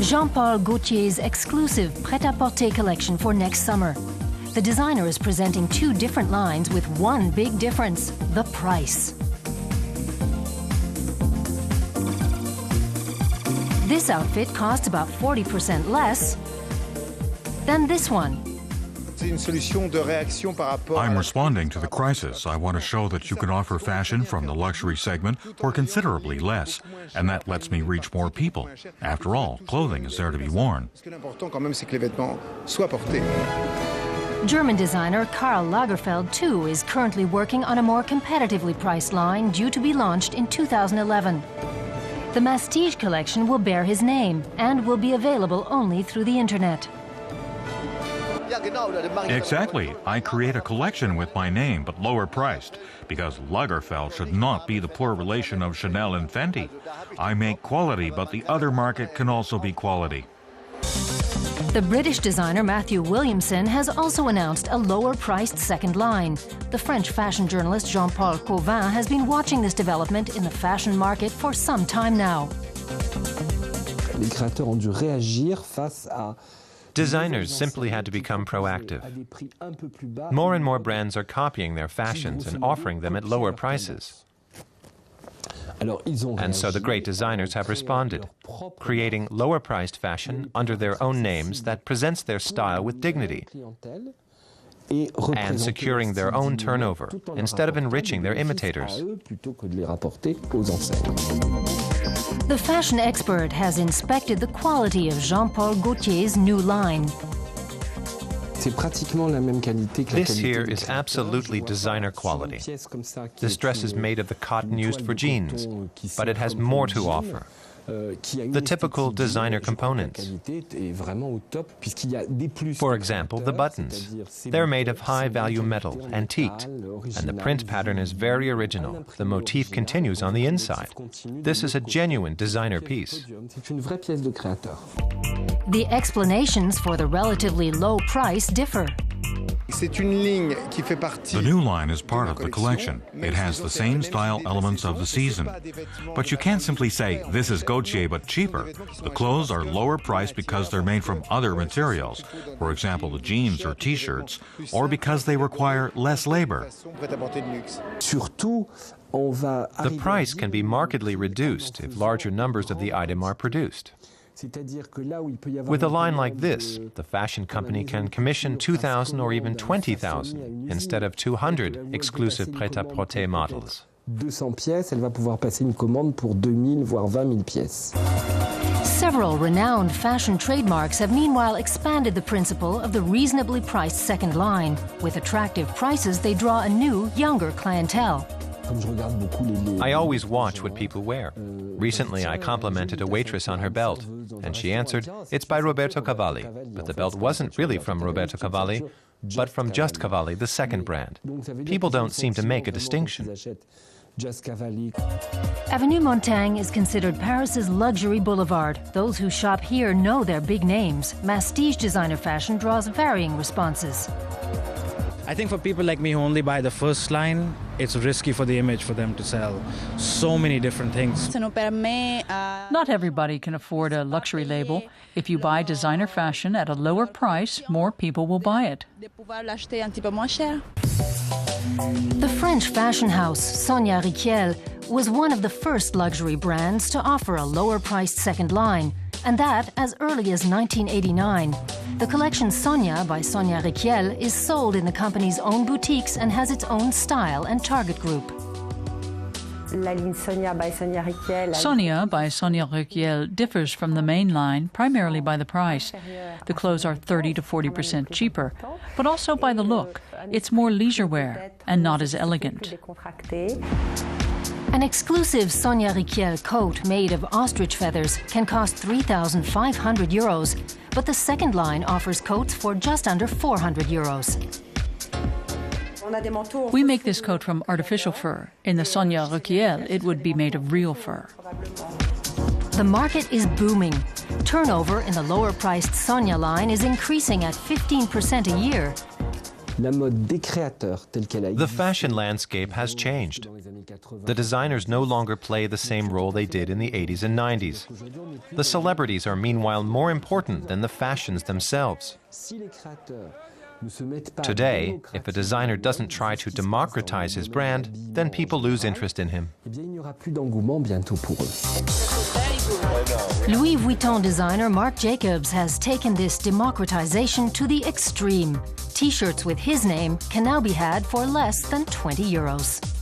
Jean-Paul Gaultier's exclusive prêt-à-porter collection for next summer. The designer is presenting two different lines with one big difference: the price. This outfit costs about 40% less than this one. I'm responding to the crisis. I want to show that you can offer fashion from the luxury segment for considerably less, and that lets me reach more people. After all, clothing is there to be worn. German designer Karl Lagerfeld, too, is currently working on a more competitively priced line due to be launched in 2011. The Masstige collection will bear his name and will be available only through the internet. Exactly. I create a collection with my name, but lower priced, because Lagerfeld should not be the poor relation of Chanel and Fendi. I make quality, but the other market can also be quality. The British designer Matthew Williamson has also announced a lower-priced second line. The French fashion journalist Jean-Paul Cauvin has been watching this development in the fashion market for some time now. Les créateurs ont dû réagir face à Designers simply had to become proactive. More and more brands are copying their fashions and offering them at lower prices. And so the great designers have responded, creating lower-priced fashion under their own names that presents their style with dignity and securing their own turnover instead of enriching their imitators. The fashion expert has inspected the quality of Jean-Paul Gaultier's new line. This here is absolutely designer quality. This dress is made of the cotton used for jeans, but it has more to offer. The typical designer components. For example, the buttons. They're made of high-value metal, antiqued, and the print pattern is very original. The motif continues on the inside. This is a genuine designer piece. The explanations for the relatively low price differ. The new line is part of the collection. It has the same style elements of the season. But you can't simply say, this is Gaultier but cheaper. The clothes are lower priced because they're made from other materials, for example, the jeans or t-shirts, or because they require less labor. The price can be markedly reduced if larger numbers of the item are produced. With a line like this, the fashion company can commission 2,000 or even 20,000 instead of 200 exclusive prêt-à-porter models. 200 pièces, elle va pouvoir passer une commande pour 2 000 voire 20 000 pièces. Several renowned fashion trademarks have meanwhile expanded the principle of the reasonably priced second line. With attractive prices, they draw a new, younger clientele. I always watch what people wear. Recently, I complimented a waitress on her belt, and she answered, "It's by Roberto Cavalli." But the belt wasn't really from Roberto Cavalli, but from Just Cavalli, the second brand. People don't seem to make a distinction. Avenue Montaigne is considered Paris's luxury boulevard. Those who shop here know their big names. Masstige designer fashion draws varying responses. I think for people like me who only buy the first line, it's risky for the image for them to sell so many different things. Not everybody can afford a luxury label. If you buy designer fashion at a lower price, more people will buy it. The French fashion house Sonia Rykiel was one of the first luxury brands to offer a lower-priced second line, and that as early as 1989. The collection Sonia by Sonia Rykiel is sold in the company's own boutiques and has its own style and target group. Sonia by Sonia Rykiel differs from the main line primarily by the price. The clothes are 30 to 40% cheaper, but also by the look. It's more leisure wear and not as elegant. An exclusive Sonia Rykiel coat made of ostrich feathers can cost 3,500 euros, but the second line offers coats for just under 400 euros. We make this coat from artificial fur. In the Sonia Rykiel, it would be made of real fur. The market is booming. Turnover in the lower-priced Sonia line is increasing at 15% a year. The fashion landscape has changed. The designers no longer play the same role they did in the 80s and 90s. The celebrities are meanwhile more important than the fashions themselves. Today, if a designer doesn't try to democratize his brand, then people lose interest in him. Louis Vuitton designer Marc Jacobs has taken this democratization to the extreme. T-shirts with his name can now be had for less than €20.